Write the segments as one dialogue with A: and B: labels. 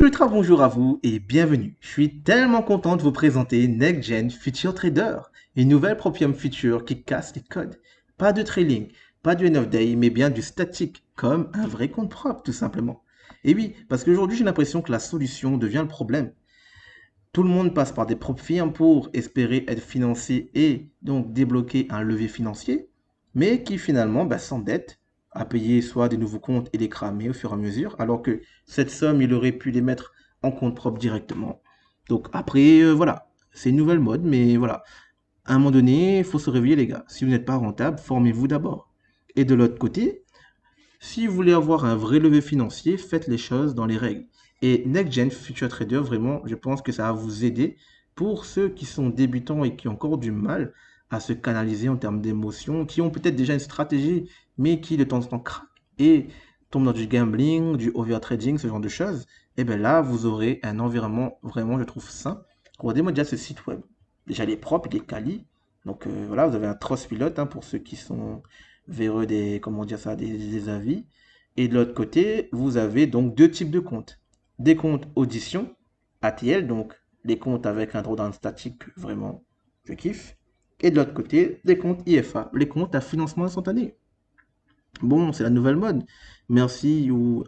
A: Ultra bonjour à vous et bienvenue. Je suis tellement content de vous présenter NextGen Future Trader, une nouvelle Propium Future qui casse les codes. Pas de trailing, pas du end of day, mais bien du statique, comme un vrai compte propre tout simplement. Et oui, parce qu'aujourd'hui j'ai l'impression que la solution devient le problème. Tout le monde passe par des propres firmes pour espérer être financé et donc débloquer un levier financier, mais qui finalement s'endettent à payer soit des nouveaux comptes et les cramer au fur et à mesure, alors que cette somme, il aurait pu les mettre en compte propre directement. Donc après, voilà, c'est une nouvelle mode, mais voilà, à un moment donné, il faut se réveiller les gars. Si vous n'êtes pas rentable, formez-vous d'abord. Et de l'autre côté, si vous voulez avoir un vrai levier financier, faites les choses dans les règles. Et NextGen Future Trader, vraiment, je pense que ça va vous aider pour ceux qui sont débutants et qui ont encore du mal à se canaliser en termes d'émotions, qui ont peut-être déjà une stratégie, mais qui de temps en temps craquent et tombent dans du gambling, du overtrading, ce genre de choses. Et bien là, vous aurez un environnement vraiment, je trouve, sain. Regardez-moi déjà ce site web. Déjà, il est propre, il est quali. Donc voilà, vous avez un Trustpilot pour ceux qui sont vers des, comment dire ça, des avis. Et de l'autre côté, vous avez donc deux types de comptes. Des comptes audition, ATL, donc les comptes avec un drawdown statique, vraiment, je kiffe. Et de l'autre côté, des comptes IFA, les comptes à financement instantané. Bon, c'est la nouvelle mode. Merci ou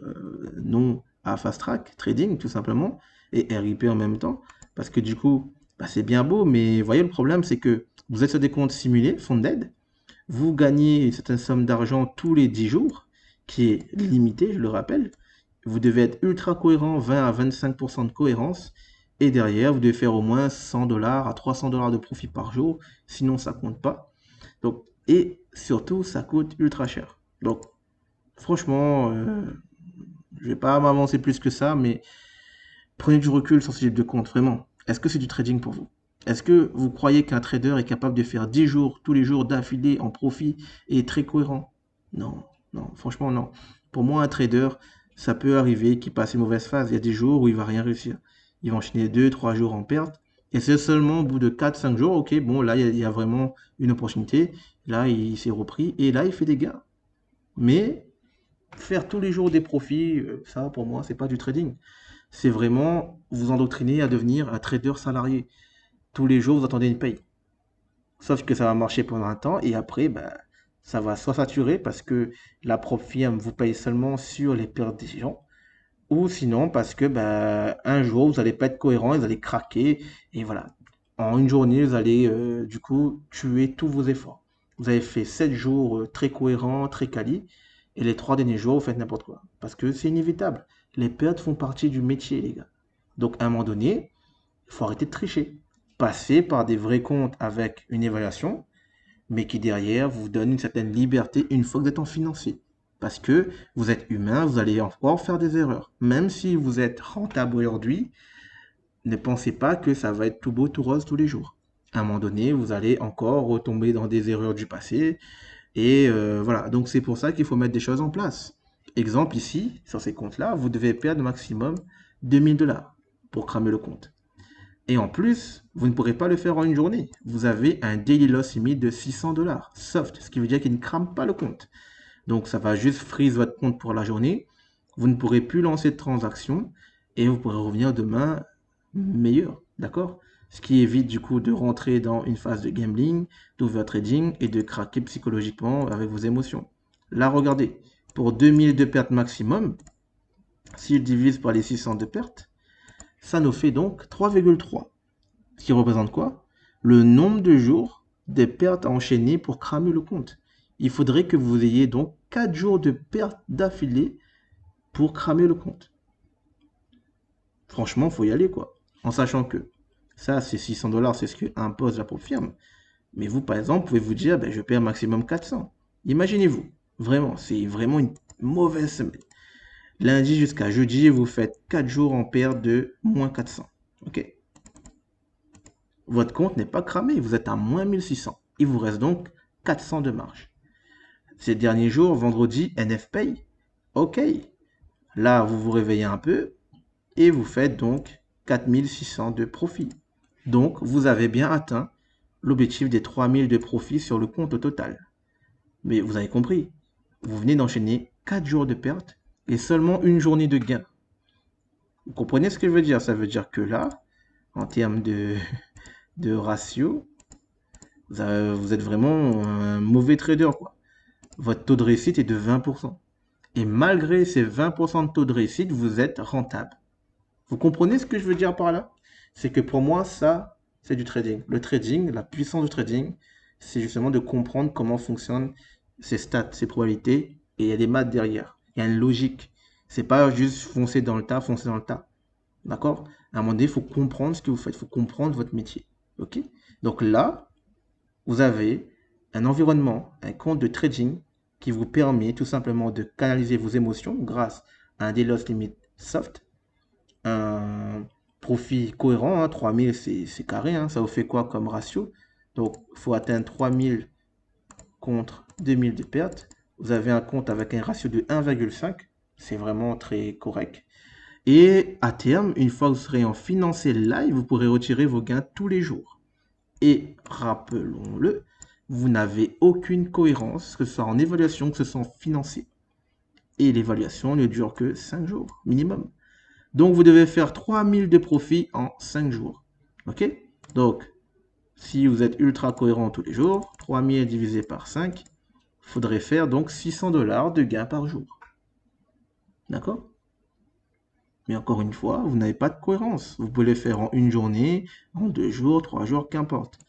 A: non à Fast Track Trading, tout simplement, et RIP en même temps. Parce que du coup, c'est bien beau, mais voyez, le problème, c'est que vous êtes sur des comptes simulés, funded, vous gagnez une certaine somme d'argent tous les 10 jours, qui est limitée, je le rappelle. Vous devez être ultra cohérent, 20 à 25% de cohérence. Et derrière, vous devez faire au moins 100 dollars à 300 dollars de profit par jour, sinon ça compte pas. Donc, et surtout, ça coûte ultra cher. Donc, franchement, je vais pas m'avancer plus que ça, mais prenez du recul sur ce type de compte, vraiment. Est-ce que c'est du trading pour vous? Est-ce que vous croyez qu'un trader est capable de faire 10 jours, tous les jours d'affilée en profit et très cohérent? Non, non, franchement non. Pour moi, un trader, ça peut arriver qu'il passe une mauvaise phase. Il y a des jours où il va rien réussir. Il va enchaîner 2, 3 jours en perte. Et c'est seulement au bout de 4, 5 jours, ok, bon, là, il y a vraiment une opportunité. Là, il s'est repris et là, il fait des gains. Mais faire tous les jours des profits, ça, pour moi, c'est pas du trading. C'est vraiment vous endoctriner à devenir un trader salarié. Tous les jours, vous attendez une paye. Sauf que ça va marcher pendant un temps et après, ça va soit saturer parce que la propre firme vous paye seulement sur les pertes des gens, ou sinon parce que un jour, vous n'allez pas être cohérent, vous allez craquer et voilà. En une journée, vous allez du coup tuer tous vos efforts. Vous avez fait 7 jours très cohérents, très quali, et les 3 derniers jours, vous faites n'importe quoi. Parce que c'est inévitable. Les pertes font partie du métier, les gars. Donc, à un moment donné, il faut arrêter de tricher. Passer par des vrais comptes avec une évaluation, mais qui derrière vous donne une certaine liberté une fois que vous êtes en financier. Parce que vous êtes humain, vous allez encore faire des erreurs. Même si vous êtes rentable aujourd'hui, ne pensez pas que ça va être tout beau, tout rose tous les jours. À un moment donné, vous allez encore retomber dans des erreurs du passé. Et voilà, donc c'est pour ça qu'il faut mettre des choses en place. Exemple ici, sur ces comptes-là, vous devez perdre au maximum 2000 dollars pour cramer le compte. Et en plus, vous ne pourrez pas le faire en une journée. Vous avez un daily loss limit de 600 dollars, soft, ce qui veut dire qu'il ne crame pas le compte. Donc ça va juste freeze votre compte pour la journée. Vous ne pourrez plus lancer de transaction et vous pourrez revenir demain meilleur, d'accord? Ce qui évite du coup de rentrer dans une phase de gambling, d'overtrading et de craquer psychologiquement avec vos émotions. Là, regardez, pour 2000 de pertes maximum, s'il divise par les 600 de pertes, ça nous fait donc 3,3. Ce qui représente quoi? Le nombre de jours des pertes à enchaîner pour cramer le compte. Il faudrait que vous ayez donc 4 jours de pertes d'affilée pour cramer le compte. Franchement, faut y aller quoi. En sachant que ça, c'est 600 dollars, c'est ce que impose la propre firme. Mais vous, par exemple, pouvez vous dire, je perds maximum 400. Imaginez-vous, vraiment, c'est vraiment une mauvaise semaine. Lundi jusqu'à jeudi, vous faites 4 jours en perte de moins 400. Ok? Votre compte n'est pas cramé, vous êtes à moins 1600. Il vous reste donc 400 de marge. Ces derniers jours, vendredi, NF paye. Ok. Là, vous vous réveillez un peu et vous faites donc 4600 de profit. Donc, vous avez bien atteint l'objectif des 3000 de profit sur le compte au total. Mais vous avez compris, vous venez d'enchaîner 4 jours de perte et seulement une journée de gain. Vous comprenez ce que je veux dire? Ça veut dire que là, en termes de ratio, vous êtes vraiment un mauvais trader, quoi. Votre taux de réussite est de 20%. Et malgré ces 20% de taux de réussite, vous êtes rentable. Vous comprenez ce que je veux dire par là? C'est que pour moi, ça, c'est du trading. Le trading, la puissance du trading, c'est justement de comprendre comment fonctionnent ces stats, ces probabilités, et il y a des maths derrière. Il y a une logique. C'est pas juste foncer dans le tas, foncer dans le tas. D'accord? À un moment donné, il faut comprendre ce que vous faites, il faut comprendre votre métier. Ok? Donc là, vous avez un environnement, un compte de trading qui vous permet tout simplement de canaliser vos émotions grâce à un loss limit soft, un profit cohérent, hein, 3000 c'est carré, hein, ça vous fait quoi comme ratio? Donc il faut atteindre 3000 contre 2000 de perte. Vous avez un compte avec un ratio de 1,5, c'est vraiment très correct. Et à terme, une fois que vous serez en financier live, vous pourrez retirer vos gains tous les jours. Et rappelons-le, vous n'avez aucune cohérence, que ce soit en évaluation, que ce soit en financier. Et l'évaluation ne dure que 5 jours minimum. Donc, vous devez faire 3000 de profit en 5 jours. OK? Donc, si vous êtes ultra cohérent tous les jours, 3000 divisé par 5, il faudrait faire donc 600 dollars de gain par jour. D'accord? Mais encore une fois, vous n'avez pas de cohérence. Vous pouvez le faire en une journée, en 2 jours, 3 jours, qu'importe.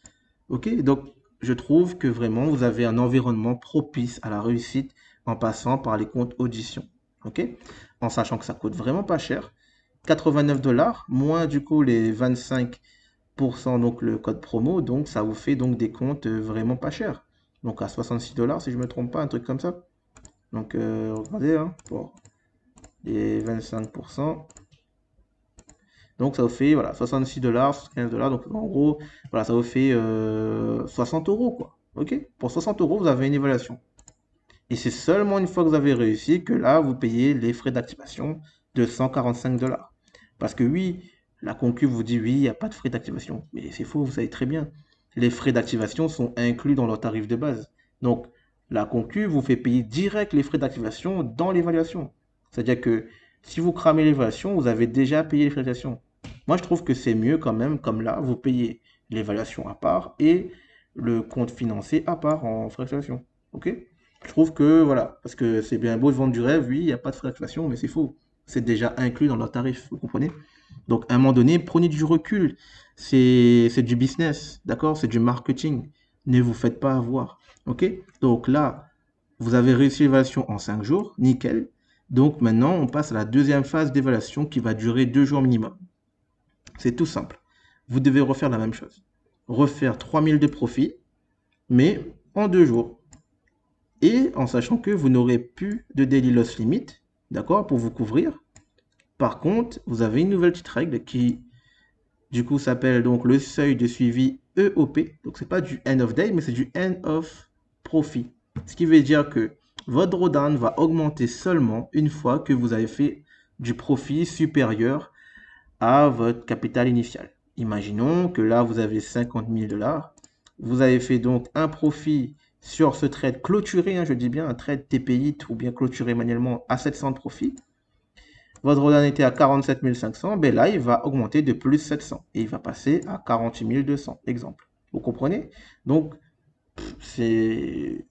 A: Ok, donc je trouve que vraiment vous avez un environnement propice à la réussite en passant par les comptes audition. Ok, en sachant que ça coûte vraiment pas cher, 89 dollars, moins du coup les 25%, donc le code promo, donc ça vous fait donc des comptes vraiment pas chers. Donc à 66 dollars si je me trompe pas, un truc comme ça. Donc regardez, hein, pour les 25%. Donc ça vous fait voilà, 66 dollars, 15 dollars. Donc en gros, voilà, ça vous fait 60 euros quoi. Ok? Pour 60 euros, vous avez une évaluation. Et c'est seulement une fois que vous avez réussi que là, vous payez les frais d'activation de 145 dollars. Parce que oui, la concu vous dit oui, il n'y a pas de frais d'activation. Mais c'est faux, vous savez très bien. Les frais d'activation sont inclus dans leur tarif de base. Donc la concu vous fait payer direct les frais d'activation dans l'évaluation. C'est-à-dire que si vous cramez l'évaluation, vous avez déjà payé les frais d'activation. Moi, je trouve que c'est mieux quand même, comme là, vous payez l'évaluation à part et le compte financier à part en frais d'activation. Ok? Je trouve que, voilà, parce que c'est bien beau de vendre du rêve, oui, il n'y a pas de frais d'activation, mais c'est faux. C'est déjà inclus dans leur tarif, vous comprenez? Donc, à un moment donné, prenez du recul. C'est du business, d'accord? C'est du marketing. Ne vous faites pas avoir, ok? Donc là, vous avez réussi l'évaluation en 5 jours, nickel. Donc maintenant, on passe à la deuxième phase d'évaluation qui va durer 2 jours minimum. C'est tout simple. Vous devez refaire la même chose. Refaire 3000 de profit, mais en 2 jours. Et en sachant que vous n'aurez plus de daily loss limit, d'accord, pour vous couvrir. Par contre, vous avez une nouvelle petite règle qui, du coup, s'appelle donc le seuil de suivi EOP. Donc, c'est pas du end of day, mais c'est du end of profit. Ce qui veut dire que votre drawdown va augmenter seulement une fois que vous avez fait du profit supérieur à votre capital initial. Imaginons que là, vous avez 50 000 dollars. Vous avez fait donc un profit sur ce trade clôturé, hein, je dis bien un trade TPI ou bien clôturé manuellement à 700 de profit. Votre drawdown était à 47 500, ben là, il va augmenter de plus 700 et il va passer à 48 200, exemple. Vous comprenez? Donc, c'est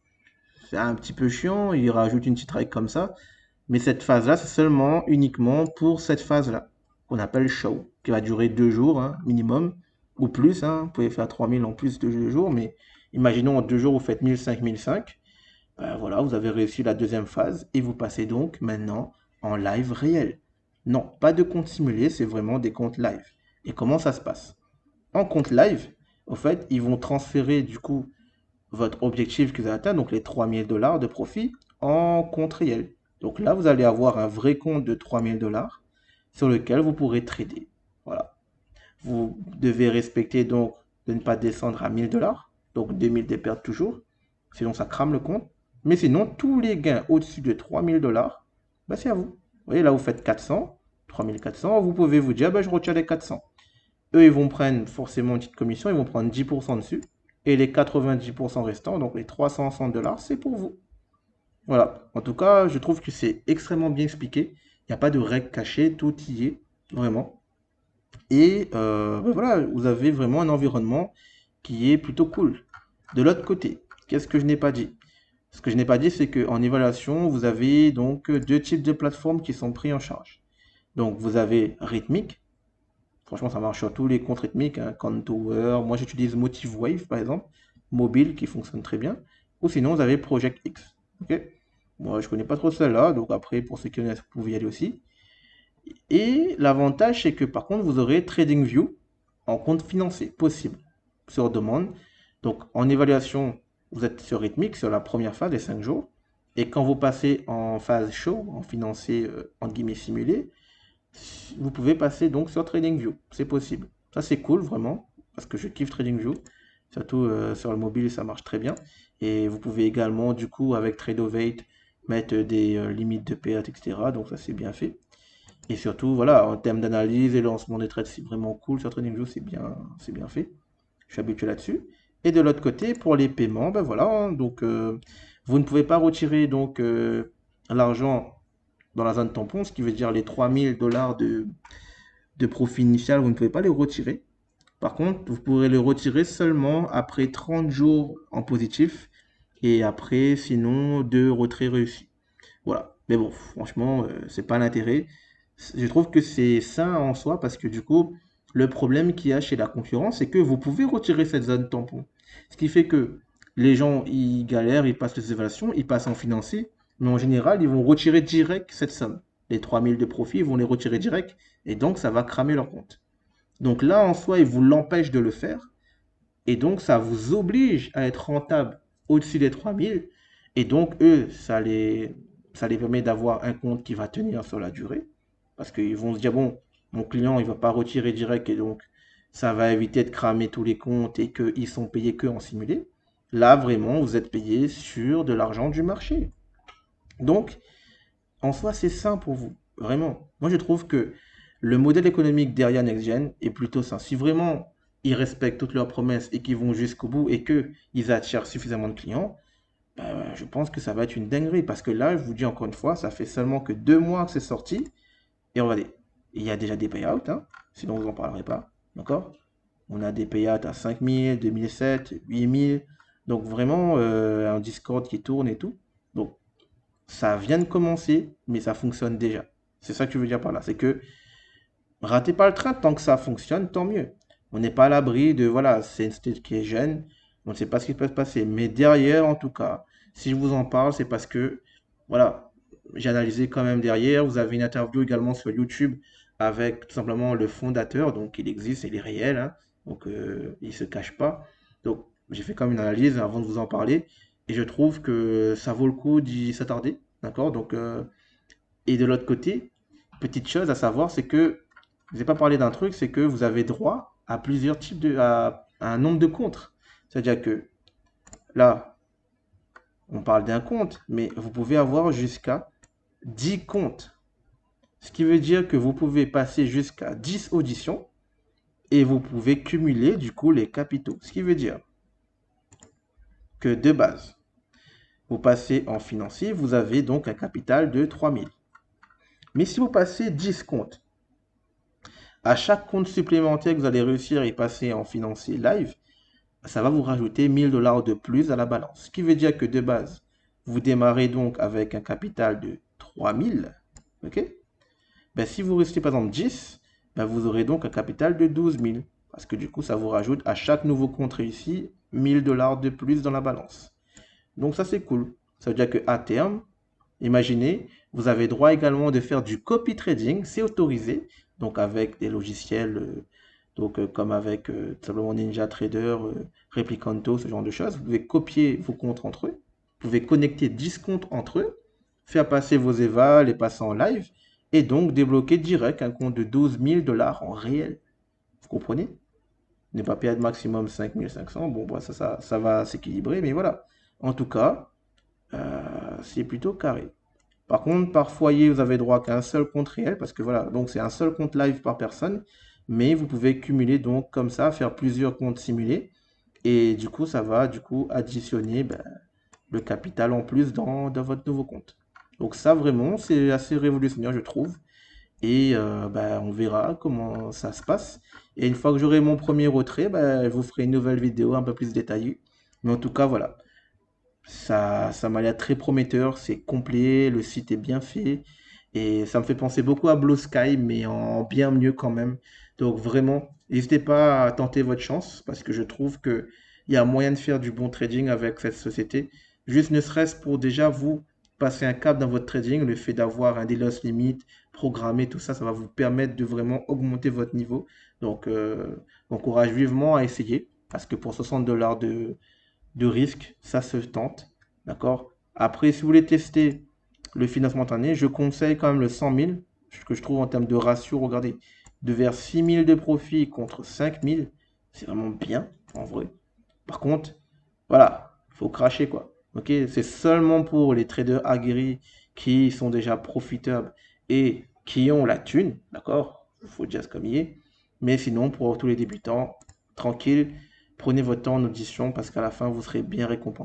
A: un petit peu chiant, il rajoute une petite règle comme ça, mais cette phase-là, c'est seulement uniquement pour cette phase-là, qu'on appelle show, qui va durer 2 jours hein, minimum, ou plus. Hein. Vous pouvez faire 3000 en plus de 2 jours, mais imaginons en 2 jours, vous faites 1005, 1005. Ben voilà, vous avez réussi la deuxième phase et vous passez donc maintenant en live réel. Non, pas de compte simulé, c'est vraiment des comptes live. Et comment ça se passe? En compte live, au fait, ils vont transférer du coup votre objectif que vous avez atteint, donc les 3000 dollars de profit, en compte réel. Donc là, vous allez avoir un vrai compte de 3000 dollars sur lequel vous pourrez trader. Voilà. Vous devez respecter donc de ne pas descendre à 1000 dollars, donc 2000 de pertes toujours, sinon ça crame le compte. Mais sinon, tous les gains au-dessus de 3000 dollars, bah, c'est à vous. Vous voyez, là, vous faites 400, 3400, vous pouvez vous dire, bah, je retire les 400. Eux, ils vont prendre forcément une petite commission, ils vont prendre 10% dessus. Et les 90% restants, donc les 360 dollars, c'est pour vous. Voilà. En tout cas, je trouve que c'est extrêmement bien expliqué. Il n'y a pas de règles cachées, tout y est. vraiment. Et ben voilà, vous avez vraiment un environnement qui est plutôt cool. De l'autre côté, qu'est-ce que je n'ai pas dit? Ce que je n'ai pas dit, c'est qu'en évaluation, vous avez donc deux types de plateformes qui sont pris en charge. Donc, vous avez Rhythmic. Franchement, ça marche sur tous les comptes rythmiques, hein, Contour. Moi, j'utilise MotiveWave, par exemple, mobile, qui fonctionne très bien. Ou sinon, vous avez Project X. Ok. Moi, je connais pas trop celle-là, donc après, pour ceux qui connaissent, vous pouvez y aller aussi. Et l'avantage, c'est que par contre, vous aurez TradingView en compte financier, possible, sur demande. Donc, en évaluation, vous êtes sur Rhythmic, sur la première phase, les 5 jours. Et quand vous passez en phase show, en financier, entre guillemets, simulé, vous pouvez passer donc sur TradingView. C'est possible. Ça, c'est cool, vraiment, parce que je kiffe TradingView. Surtout sur le mobile, ça marche très bien. Et vous pouvez également, du coup, avec TradeOvate, mettre des limites de payout, etc. Donc, ça, c'est bien fait. Et surtout, voilà, en termes d'analyse et lancement des trades, c'est vraiment cool. Sur TradingView, c'est bien fait. Je suis habitué là-dessus. Et de l'autre côté, pour les paiements, ben voilà, hein, donc vous ne pouvez pas retirer donc l'argent dans la zone tampon, ce qui veut dire les 3000 $ de profit initial, vous ne pouvez pas les retirer. Par contre, vous pourrez les retirer seulement après 30 jours en positif et après, sinon, deux retraits réussis. Voilà. Mais bon, franchement, c'est pas l'intérêt. Je trouve que c'est sain en soi parce que du coup, le problème qu'il y a chez la concurrence, c'est que vous pouvez retirer cette zone tampon. Ce qui fait que les gens, ils galèrent, ils passent les évaluations, ils passent en financier, mais en général, ils vont retirer direct cette somme. Les 3000 de profit, ils vont les retirer direct et donc ça va cramer leur compte. Donc là, en soi, ils vous l'empêchent de le faire et donc ça vous oblige à être rentable au-dessus des 3000 et donc eux, ça les permet d'avoir un compte qui va tenir sur la durée parce qu'ils vont se dire, bon, mon client, il va pas retirer direct et donc ça va éviter de cramer tous les comptes et qu'ils sont payés que en simulé. Là, vraiment, vous êtes payé sur de l'argent du marché. Donc, en soi, c'est sain pour vous. Vraiment. Moi, je trouve que le modèle économique derrière NextGen est plutôt sain. Si vraiment ils respectent toutes leurs promesses et qu'ils vont jusqu'au bout et qu'ils attirent suffisamment de clients, bah, je pense que ça va être une dinguerie. Parce que là, je vous dis encore une fois, ça fait seulement que 2 mois que c'est sorti. Et regardez, il y a déjà des payouts, hein, sinon vous n'en parlerez pas. D'accord? On a des payouts à 5000, 2007, 8000. Donc vraiment, un Discord qui tourne et tout. Donc ça vient de commencer, mais ça fonctionne déjà. C'est ça que je veux dire par là. C'est que ratez pas le train tant que ça fonctionne, tant mieux. On n'est pas à l'abri de, voilà, c'est une stage qui est jeune, on ne sait pas ce qui peut se passer. Mais derrière, en tout cas, si je vous en parle, c'est parce que, voilà, j'ai analysé quand même derrière. Vous avez une interview également sur YouTube avec tout simplement le fondateur, donc il existe, il est réel, hein, donc il se cache pas. Donc j'ai fait comme une analyse avant de vous en parler, et je trouve que ça vaut le coup d'y s'attarder, d'accord? Donc et de l'autre côté, petite chose à savoir, c'est que je n'ai pas parlé d'un truc, c'est que vous avez droit à plusieurs types à un nombre de comptes. C'est-à-dire que là, on parle d'un compte, mais vous pouvez avoir jusqu'à 10 comptes. Ce qui veut dire que vous pouvez passer jusqu'à 10 auditions et vous pouvez cumuler du coup les capitaux. Ce qui veut dire que de base, vous passez en financier, vous avez donc un capital de 3000. Mais si vous passez 10 comptes, à chaque compte supplémentaire que vous allez réussir à y passer en financier live, ça va vous rajouter 1000 $ de plus à la balance. Ce qui veut dire que de base, vous démarrez donc avec un capital de 3000. Ok? Ben, si vous restez par exemple 10, ben, vous aurez donc un capital de 12 000. Parce que du coup, ça vous rajoute à chaque nouveau compte réussi 1000 $ de plus dans la balance. Donc ça, c'est cool. Ça veut dire qu'à terme, imaginez, vous avez droit également de faire du copy trading, c'est autorisé, donc avec des logiciels comme avec tout simplement NinjaTrader, Replicanto, ce genre de choses. Vous pouvez copier vos comptes entre eux, vous pouvez connecter 10 comptes entre eux, faire passer vos EVA, les passer en live, et donc débloquer direct un compte de 12 000 $ en réel. Vous comprenez? Ne pas perdre maximum 5500. Bon, bah, ça va s'équilibrer, mais voilà. En tout cas, c'est plutôt carré. Par contre, par foyer, vous avez droit qu'à un seul compte réel, parce que voilà, donc c'est un seul compte live par personne, mais vous pouvez cumuler donc comme ça, faire plusieurs comptes simulés, et du coup, ça va du coup additionner ben, le capital en plus dans votre nouveau compte. Donc ça, vraiment, c'est assez révolutionnaire, je trouve. et bah, on verra comment ça se passe. Et une fois que j'aurai mon premier retrait, bah, je vous ferai une nouvelle vidéo un peu plus détaillée. Mais en tout cas, voilà, ça m'a l'air très prometteur, c'est complet, le site est bien fait et ça me fait penser beaucoup à Blue Sky, mais en bien mieux quand même. Donc vraiment, n'hésitez pas à tenter votre chance parce que je trouve que il y a moyen de faire du bon trading avec cette société. Juste ne serait-ce pour déjà vous passer un cap dans votre trading, le fait d'avoir un loss limit programmé, tout ça, ça va vous permettre de vraiment augmenter votre niveau. Donc, encourage vivement à essayer parce que pour 60 dollars de risque, ça se tente. D'accord? Après, si vous voulez tester le financement instantané, je conseille quand même le 100 000, ce que je trouve en termes de ratio, regardez, de vers 6 000 de profit contre 5 000, c'est vraiment bien, en vrai. Par contre, voilà, faut cracher quoi. Ok? C'est seulement pour les traders aguerris qui sont déjà profitables et qui ont la thune, d'accord? Il faut dire ce comme il est. Mais sinon, pour tous les débutants, tranquille, prenez votre temps en audition parce qu'à la fin, vous serez bien récompensé.